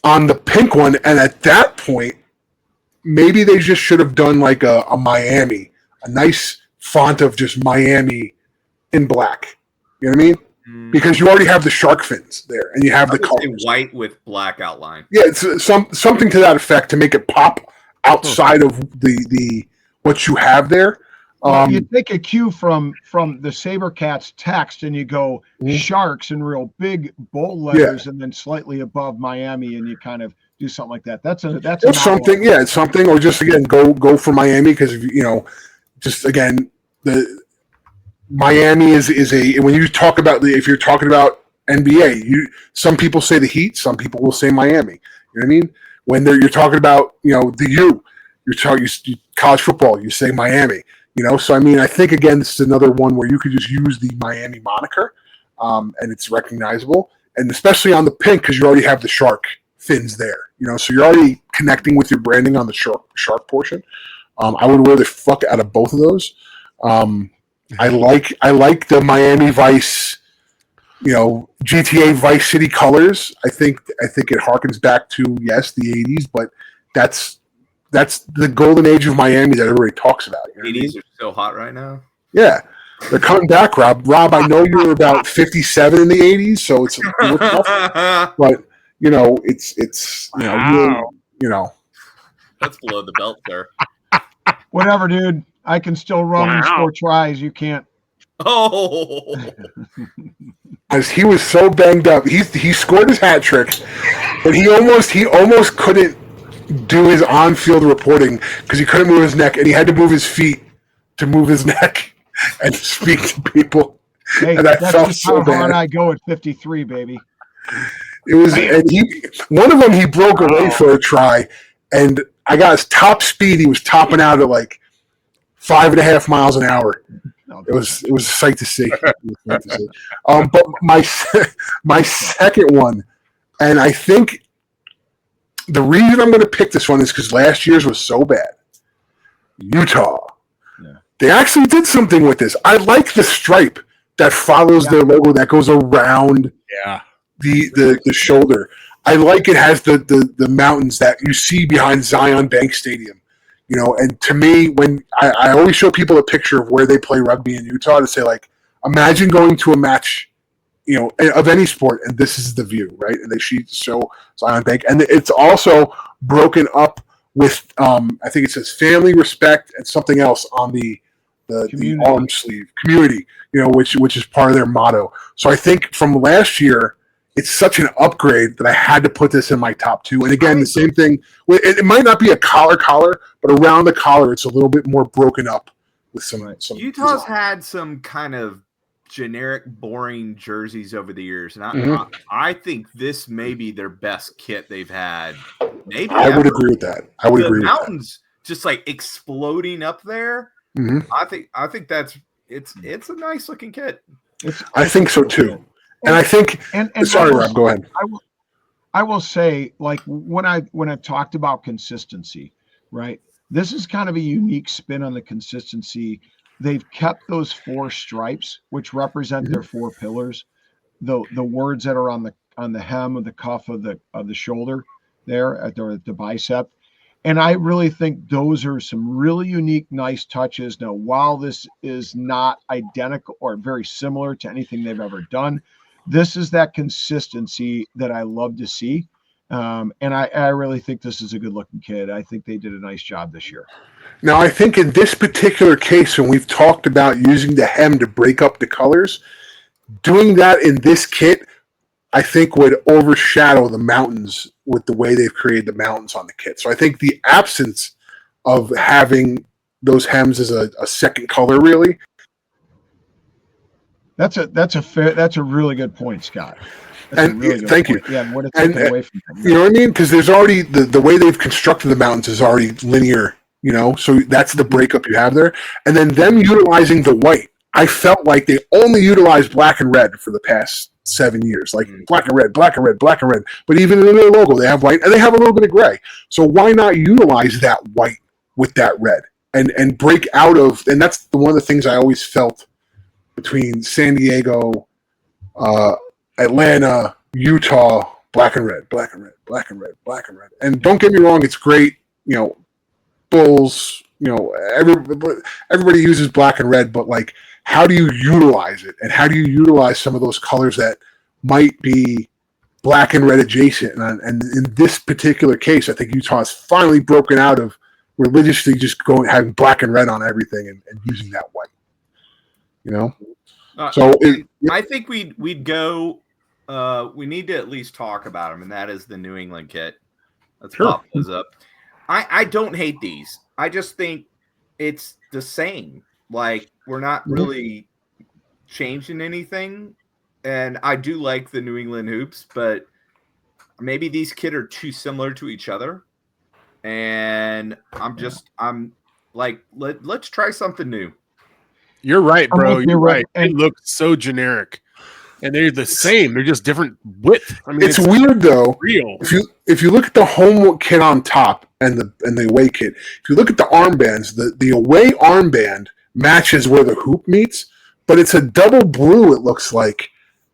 on the pink one, and at that point, maybe they just should have done like a Miami, a nice font of just Miami in black. You know what I mean? Because you already have the shark fins there, and you have the colors. White with black outline. Yeah, it's something to that effect to make it pop outside of the what you have there. You take a cue from the SaberCats text, and you go Sharks in real big bold letters, and then slightly above Miami, and you kind of do something like that. That's something. Yeah, it's something, or just again go for Miami because just again the Miami is a when you talk about if you're talking about NBA, some people say the Heat, some people will say Miami. You know what I mean? When you're talking about you're talking college football, you say Miami. So I mean, I think again, this is another one where you could just use the Miami moniker, and it's recognizable, and especially on the pink because you already have the shark fins there. So you're already connecting with your branding on the shark portion. I would wear the fuck out of both of those. I like the Miami Vice, GTA Vice City colors. I think it harkens back to the '80s, but that's the golden age of Miami that everybody talks about. 80s are so hot right now. Yeah, they're coming back, Rob. Rob, I know you were about 57 in the '80s, so it's tough, but it's That's below the belt, sir. Whatever, dude. I can still run and score tries. You can't. Oh, as he was so banged up, he scored his hat trick, but he almost couldn't do his on-field reporting because he couldn't move his neck, and he had to move his feet to move his neck and speak to people. Hey, and I that's felt just so how bad. hard I go at 53, baby. It was, and one of them he broke away for a try, and I got his top speed. He was topping out at like 5.5 miles an hour. It was a sight to see. But my second one, and I think the reason I'm going to pick this one is because last year's was so bad. Utah. Yeah. They actually did something with this. I like the stripe that follows their logo that goes around the shoulder. I like it has the mountains that you see behind Zion Bank Stadium. And to me, when I always show people a picture of where they play rugby in Utah to say, like, imagine going to a match, of any sport, and this is the view, right? And they show Zion Bank, and it's also broken up with, I think it says family, respect, and something else on the arm sleeve, community, which is part of their motto. So I think from last year, it's such an upgrade that I had to put this in my top two. And again, the same thing. It might not be a collar, but around the collar, it's a little bit more broken up with some. Utah's design. had some kind of generic, boring jerseys over the years, and I think this may be their best kit they've had. Maybe I would agree with that. I would agree. The mountains just like exploding up there. Mm-hmm. I think that's it's a nice looking kit. I think so too. And I think, sorry, Rob, go ahead. I will say, like when I talked about consistency, right? This is kind of a unique spin on the consistency. They've kept those 4 stripes, which represent their 4 pillars. The words that are on the hem of the cuff of the shoulder there at the bicep. And I really think those are some really unique, nice touches. Now, while this is not identical or very similar to anything they've ever done, this is that consistency that I love to see. And I really think this is a good looking kid. I think they did a nice job this year. Now, I think in this particular case, when we've talked about using the hem to break up the colors, doing that in this kit, I think would overshadow the mountains with the way they've created the mountains on the kit. So I think the absence of having those hems as a second color really That's a really good point, Scott. That's And a really good thank point. you. Yeah, what it's And, taken away from them. You know what I mean? Because there's already the way they've constructed the mountains is already linear, so that's the breakup you have there. And then them utilizing the white, I felt like they only utilized black and red for the past 7 years, like black and red, black and red, black and red. But even in their logo, they have white and they have a little bit of gray. So why not utilize that white with that red and break out of? And that's one of the things I always felt between San Diego, Atlanta, Utah, black and red, black and red, black and red, black and red. And don't get me wrong, it's great. Bulls. Everybody uses black and red, but like, how do you utilize it? And how do you utilize some of those colors that might be black and red adjacent? And in this particular case, I think Utah has finally broken out of religiously just having black and red on everything and using that white. I think we'd go. We need to at least talk about them, and that is the New England kit. Let's pop those up. I don't hate these. I just think it's the same. Like, we're not really changing anything. And I do like the New England hoops, but maybe these kit are too similar to each other. And I'm like, let's try something new. You're right, bro. You're right. And It looks so generic. And they're the same. They're just different width. I mean, it's weird though. Real. If you look at the home kit on top and the away kit, if you look at the armbands, the away armband matches where the hoop meets, but it's a double blue. It looks like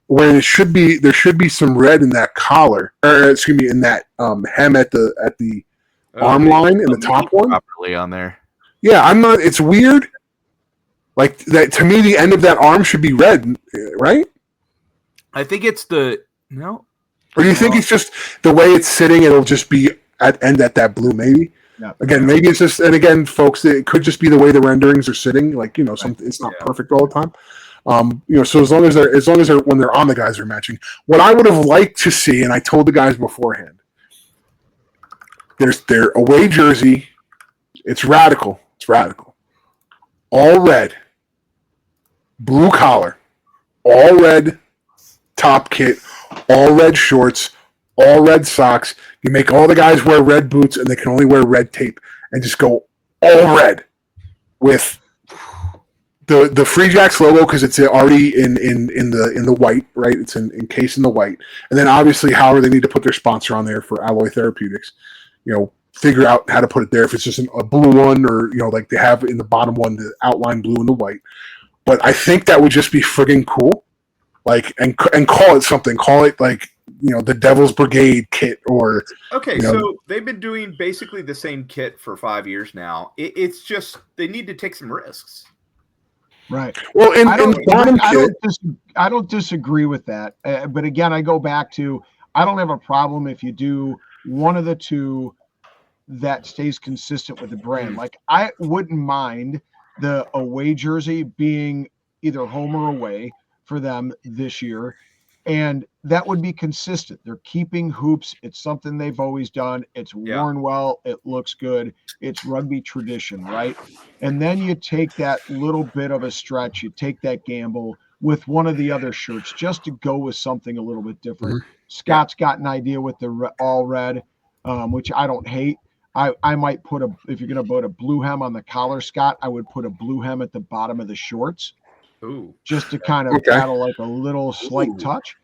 where there should be some red in that collar, or excuse me, in that hem at the arm line in the top one. Properly on there. Yeah, I'm not. It's weird. Like that to me, the end of that arm should be red, right? I think it's no. Or do you think it's just the way it's sitting? It'll just be at that blue, maybe. Yeah. Again, maybe it's just, and again, folks, it could just be the way the renderings are sitting. Like it's not perfect all the time. So as long as they're when they're on, the guys are matching. What I would have liked to see, and I told the guys beforehand, there's their away jersey. It's radical. All red, blue collar, all red top kit, all red shorts, all red socks. You make all the guys wear red boots, and they can only wear red tape, and just go all red with the Free Jacks logo, because it's already in the white, right? It's encased in the white, and then obviously, however they need to put their sponsor on there for Alloy Therapeutics, figure out how to put it there. If it's just a blue one, or like they have in the bottom one, the outline blue and the white. But I think that would just be friggin' cool. Like, and call it something. Call it like, the Devil's Brigade kit, or so they've been doing basically the same kit for 5 years now. It's just they need to take some risks. Right. Well, I don't disagree with that. But again, I go back to, I don't have a problem if you do one of the two that stays consistent with the brand. Like, I wouldn't mind the away jersey being either home or away for them this year, and that would be consistent. They're keeping hoops. It's something they've always done. It's worn well. It looks good. It's rugby tradition, right? And then you take that little bit of a stretch, you take that gamble with one of the other shirts just to go with something a little bit different. Scott's got an idea with the all red, which I don't hate. I might put if you're going to put a blue hem on the collar, Scott, I would put a blue hem at the bottom of the shorts. Ooh. Just to kind of battle like a little slight touch.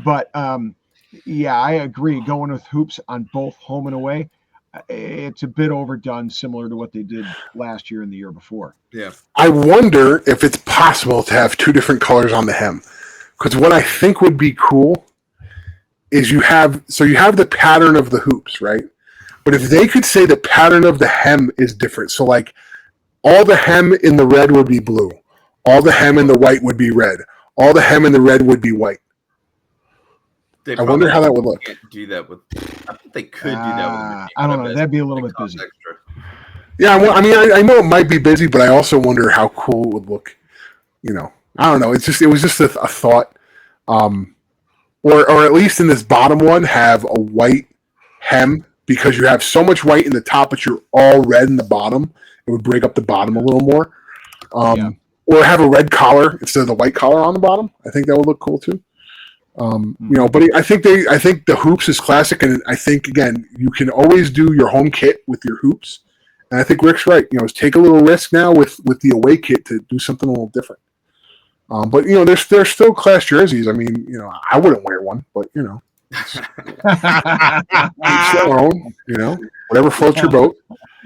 But I agree. Going with hoops on both home and away, it's a bit overdone, similar to what they did last year and the year before. Yeah. I wonder if it's possible to have two different colors on the hem. Because what I think would be cool is you have the pattern of the hoops, right? But if they could say the pattern of the hem is different, so like all the hem in the red would be blue. All the hem in the white would be red. All the hem in the red would be white. I wonder how that would look. Can't do that with. I think they could do that with. I don't know. That'd be a little bit busy. Extra. Yeah, well, I mean, I know it might be busy, but I also wonder how cool it would look. I don't know. It was just a thought. Or at least in this bottom one, have a white hem, because you have so much white in the top, but you're all red in the bottom. It would break up the bottom a little more. or have a red collar instead of the white collar on the bottom. I think that would look cool too. But I think the hoops is classic, and I think again you can always do your home kit with your hoops, and I think Rick's right. Is take a little risk now with the away kit to do something a little different. But there's still class jerseys. I mean, I wouldn't wear one, but each their own. Whatever floats your boat.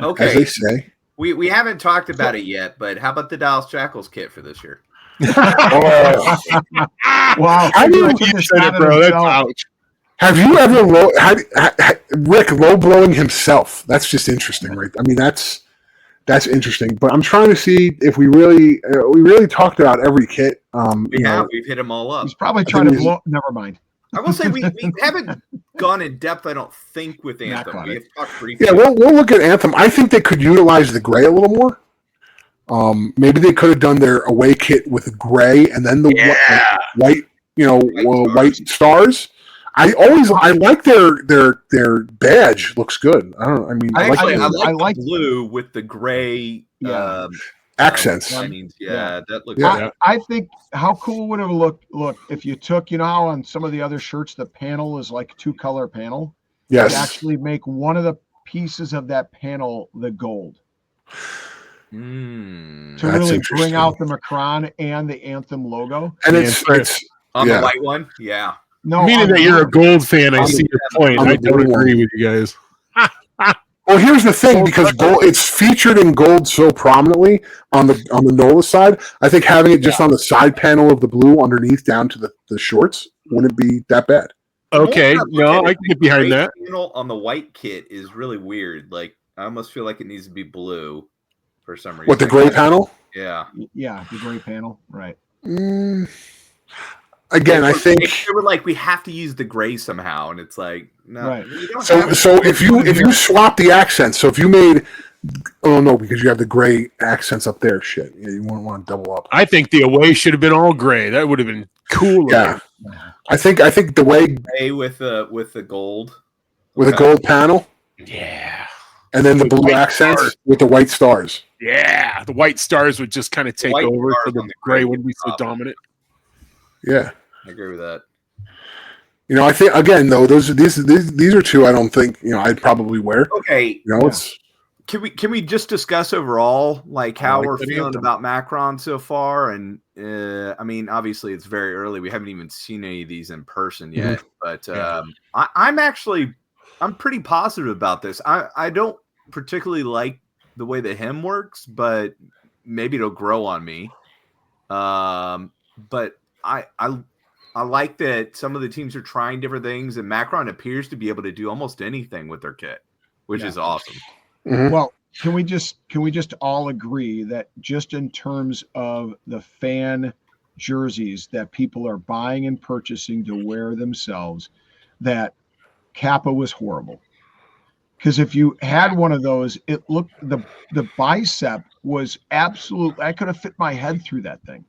Okay, as they say. We haven't talked about it yet, but how about the Dallas Jackals kit for this year? Wow! I knew you said it, bro. That's ouch. Have you ever Rick low blowing himself? That's just interesting, right? I mean, that's interesting. But I'm trying to see if we really talked about every kit. We've hit them all up. He's probably trying to blow. Never mind. I will say we haven't gone in depth. I don't think with Anthem. We have talked briefly. Yeah, we'll look at Anthem. I think they could utilize the gray a little more. Maybe they could have done their away kit with gray and then the white, white stars. I like their badge. Looks good. I like blue with the gray accents. That looks. I think how cool would it look if you took how on some of the other shirts the panel is like 2-color panel. Yes. And actually make one of the pieces of that panel the gold. To really bring out the Macron and the Anthem logo. And it's on the white one. Yeah. No, meaning that you're a gold fan, I see your point. I don't agree with you guys. Well, here's the thing, because gold, it's featured in gold so prominently on the NOLA side. I think having it just on the side panel of the blue underneath down to the shorts wouldn't be that bad. Okay, no, I can get behind that. Panel on the white kit is really weird. Like I almost feel like it needs to be blue for some reason. What, the gray panel? Yeah, the gray panel, right? Again, I think they were like, we have to use the gray somehow, and it's like, no. Right. So if you swap the accents, so if you made, because you have the gray accents up there, shit, you wouldn't want to double up. I think the away should have been all gray. That would have been cooler. Yeah, I think the way gray with the gold, with a gold panel. Yeah, and then the blue accents with the white stars. Yeah, the white stars would just kind of take over, so the gray wouldn't be so dominant. Yeah, I agree with that. I think again though, these are two I don't think I'd probably wear. Okay, it's. Can we just discuss overall like how we're feeling about Macron so far? And I mean, obviously it's very early. We haven't even seen any of these in person yet. But I'm pretty positive about this. I don't particularly like the way the hem works, but maybe it'll grow on me. But I like that some of the teams are trying different things, and Macron appears to be able to do almost anything with their kit, which is awesome. Mm-hmm. Well, can we just all agree that just in terms of the fan jerseys that people are buying and purchasing to wear themselves, that Kappa was horrible? Because if you had one of those, it looked the bicep was absolute. I could have fit my head through that thing,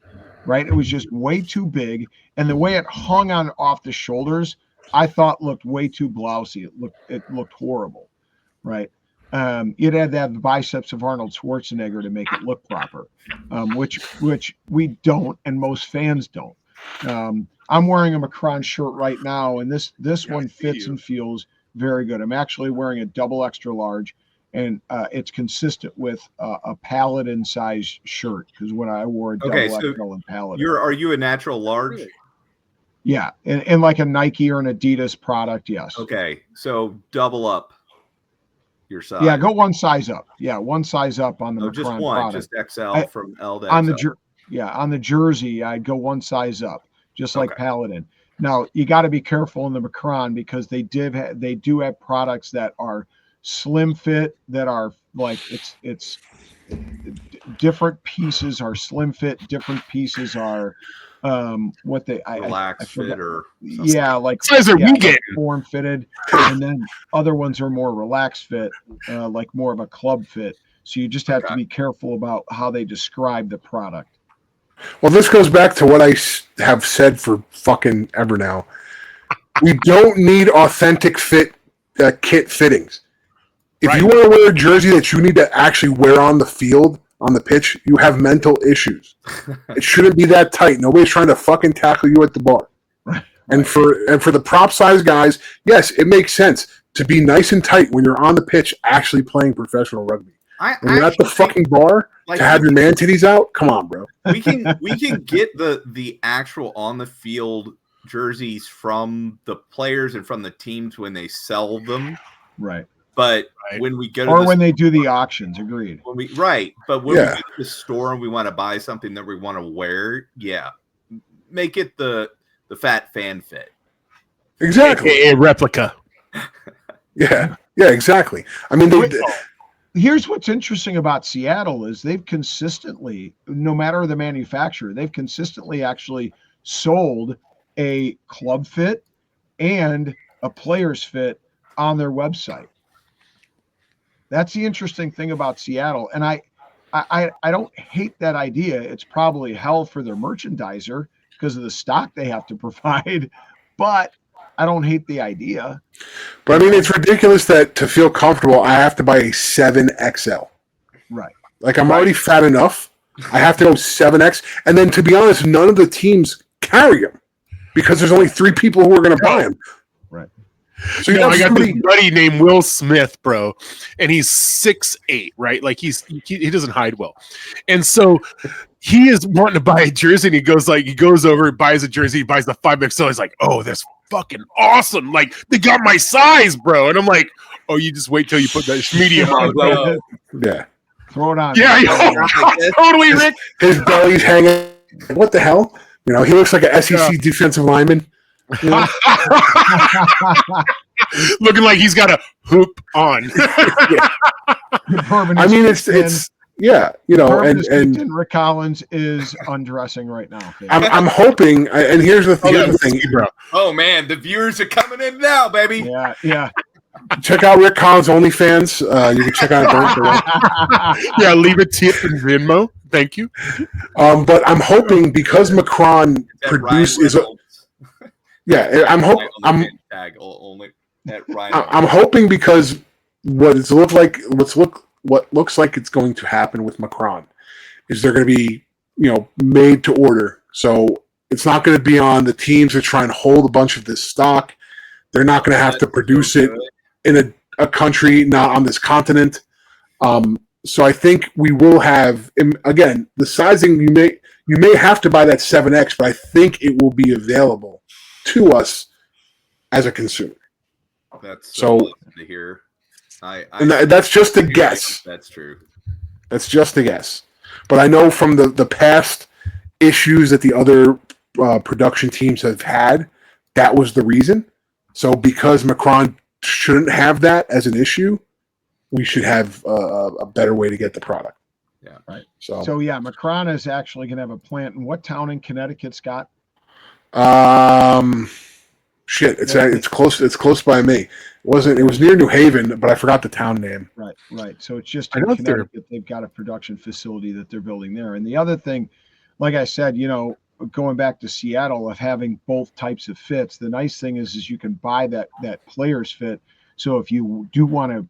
right? It was just way too big, and the way it hung on off the shoulders, I thought looked way too blousy. It looked horrible, right? You'd had to have the biceps of Arnold Schwarzenegger to make it look proper, which we don't, and most fans don't. I'm wearing a Macron shirt right now, and this one fits and feels very good. I'm actually wearing a double extra large, and it's consistent with a Paladin size shirt, because when I wore a double extra in Paladin. Are you a natural large? Yeah, and like a Nike or an Adidas product, yes. Okay, so double up your size. Yeah, go one size up. Yeah, one size up on the Macron just one, product. just XL from L to XL. On the jersey, I'd go one size up, just like Paladin. Now you got to be careful in the Macron, because they do have products that are slim fit, that are like it's different pieces are slim fit, different pieces are what they relaxed fit or like size are we getting form fitted, and then other ones are more relaxed fit, like more of a club fit. So you just have to be careful about how they describe the product. Well, this goes back to what I have said for fucking ever now. We don't need authentic fit kit fittings. If you want to wear a jersey that you need to actually wear on the field on the pitch, you have mental issues. It shouldn't be that tight. Nobody's trying to fucking tackle you at the bar. Right. And for the prop size guys, yes, it makes sense to be nice and tight when you're on the pitch actually playing professional rugby. When you're at the fucking bar to have your man titties out, come on, bro. We can get the actual on the field jerseys from the players and from the teams when they sell them. Right. But when we go to when they do the auctions, agreed. But when we go to the store and we want to buy something that we want to wear, make it the fat fan fit. Exactly. A replica. Yeah, exactly. I mean, here's what's interesting about Seattle is they've consistently, no matter the manufacturer, they've consistently actually sold a club fit and a player's fit on their website. That's the interesting thing about Seattle. And I don't hate that idea. It's probably hell for their merchandiser because of the stock they have to provide, but I don't hate the idea. But I mean, it's ridiculous that to feel comfortable, I have to buy a 7XL. Right. Like I'm already fat enough. I have to go 7X. And then to be honest, none of the teams carry them because there's only 3 people who are going to buy them. Right. So I got this buddy named Will Smith, bro, and he's 6'8", right? Like he doesn't hide well, and so he is wanting to buy a jersey, and he goes over, buys a jersey, he buys the 5XL. He's like, "Oh, that's fucking awesome! Like they got my size, bro." And I'm like, "Oh, you just wait till you put that medium on, bro." Yeah, throw it on. Yeah, totally, Rick. His belly's hanging. What the hell? You know, he looks like an SEC defensive lineman. You know? Looking like he's got a hoop on. I mean, it's yeah, you know, and Rick Collins is undressing right now. I'm hoping, and here's the thing, bro. Oh man, the viewers are coming in now, baby. Yeah. Check out Rick Collins OnlyFans. You can check out yeah, leave a tip in Venmo. Thank you. But I'm hoping because Macron produces. Yeah, I'm hoping because what looks like it's going to happen with Macron is they're going to be, you know, made to order. So it's not going to be on the teams that try and hold a bunch of this stock. They're not going to have to produce it in a country not on this continent. So I think we will have, again, the sizing you may have to buy that 7X, but I think it will be available to us as a consumer. That's so to hear. That's just a guess. That's true. That's just a guess. But I know from the past issues that the other production teams have had, that was the reason. So because Macron shouldn't have that as an issue, we should have a better way to get the product. Yeah, right. So yeah, Macron is actually going to have a plant in what town in Connecticut, Scott? It's close. It's close by me. It was near New Haven, but I forgot the town name. Right. So it's just in Connecticut. They've got a production facility that they're building there. And the other thing, like I said, you know, going back to Seattle of having both types of fits, the nice thing is you can buy that player's fit. So if you do want to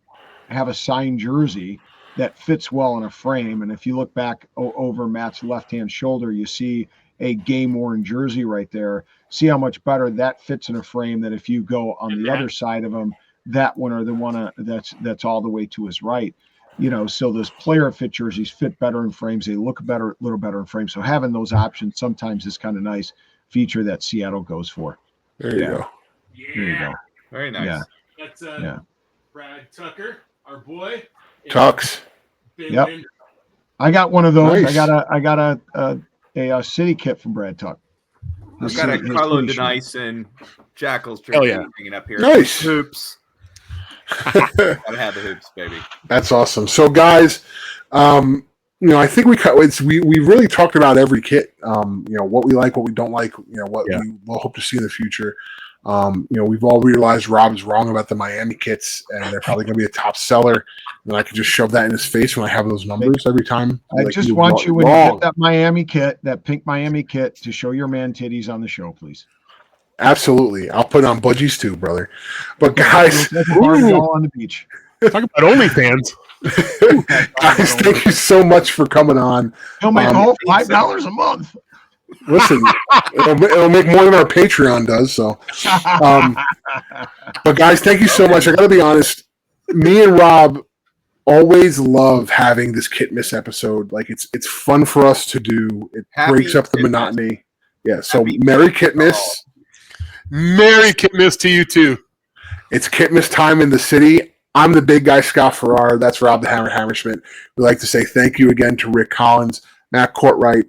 have a signed jersey that fits well in a frame, and if you look back over Matt's left-hand shoulder, you see a game-worn jersey right there. See how much better that fits in a frame than if you go on the other side of him, that one or the one that's all the way to his right. You know, so those player fit jerseys fit better in frames. They look better, a little better in frames. So having those options sometimes is kind of nice feature that Seattle goes for. There you go. Yeah. There you go. Very nice. Yeah. That's Brad Tucker, our boy. Tux. Yep. I got one of those. Nice. I got a city kit from Brad Tuck. I've got a Carlo Denice and Jakl's jersey hanging up here. Nice. Hoops. Gotta have the hoops, baby. That's awesome. So, guys, you know, I think we really talked about every kit. You know, what we like, what we don't like. You know, what we will hope to see in the future. You know, we've all realized Rob is wrong about the Miami kits, and they're probably going to be a top seller. And I can just shove that in his face when I have those numbers every time. I just want you, when you get that Miami kit, that pink Miami kit, to show your man titties on the show, please. Absolutely. I'll put on budgies too, brother. But guys, all on the beach. Talk about OnlyFans. Guys, thank you so much for coming on. He'll make $5 a month. Listen, it'll make more than our Patreon does. So, but guys, thank you so much. I got to be honest. Me and Rob always love having this Kitmas episode. Like it's fun for us to do. It breaks up the monotony. Yeah. So Merry Kitmas. Merry Kitmas to you too. It's Kitmas time in the city. I'm the big guy, Scott Farrar. That's Rob the Hammer Hammerschmidt. We'd like to say thank you again to Rick Collins, Matt Courtright.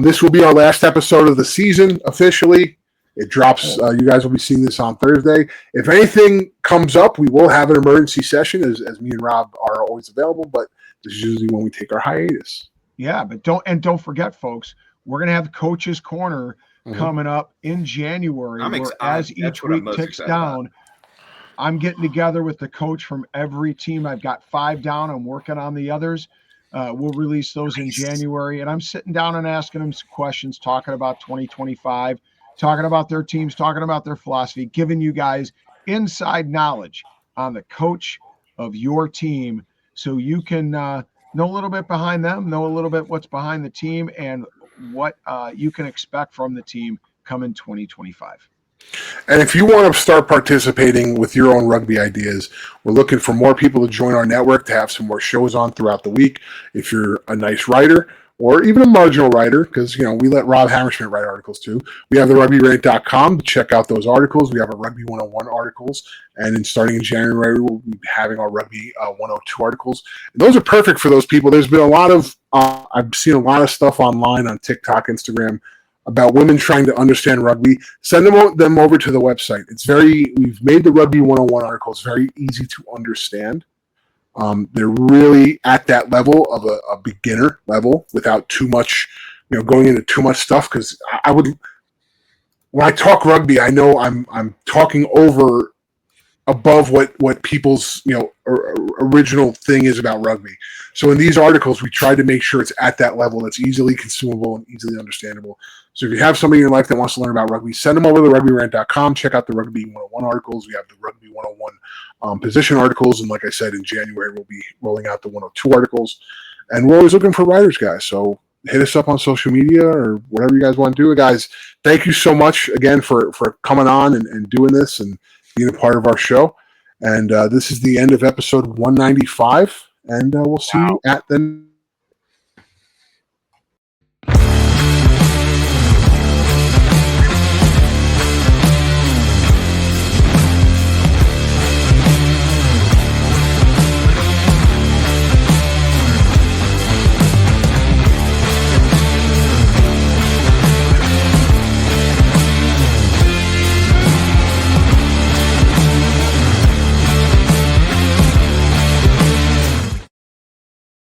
This will be our last episode of the season officially. It drops. You guys will be seeing this on Thursday. If anything comes up, we will have an emergency session as me and Rob are always available, but this is usually when we take our hiatus. Yeah, but don't forget, folks, we're going to have Coach's Corner coming up in January. As each week ticks down, I'm getting together with the coach from every team. I've got 5 down. I'm working on the others. We'll release those in January. And I'm sitting down and asking them some questions, talking about 2025, talking about their teams, talking about their philosophy, giving you guys inside knowledge on the coach of your team so you can know a little bit behind them, know a little bit what's behind the team, and what you can expect from the team coming 2025. And if you want to start participating with your own rugby ideas, we're looking for more people to join our network to have some more shows on throughout the week. If you're a nice writer or even a marginal writer, because we let Rob Hammerschmidt write articles too. We have the rugbyrant.com to check out those articles. We have our Rugby 101 articles, and starting in January, we'll be having our Rugby 102 articles. And those are perfect for those people. There's been a lot of I've seen a lot of stuff online on TikTok, Instagram, about women trying to understand rugby. Send them over to the website. We've made the Rugby 101 articles very easy to understand. They're really at that level of a beginner level without too much, going into too much stuff. Because when I talk rugby, I know I'm talking above what people's original thing is about rugby. So in these articles, we try to make sure it's at that level that's easily consumable and easily understandable. So if you have somebody in your life that wants to learn about rugby, send them over to rugbyrant.com. Check out the Rugby 101 articles. We have the Rugby 101 position articles. And like I said, in January, we'll be rolling out the 102 articles. And we're always looking for writers, guys. So hit us up on social media or whatever you guys want to do. Guys, thank you so much again for coming on and doing this and being a part of our show. And this is the end of episode 195. And we'll see you at the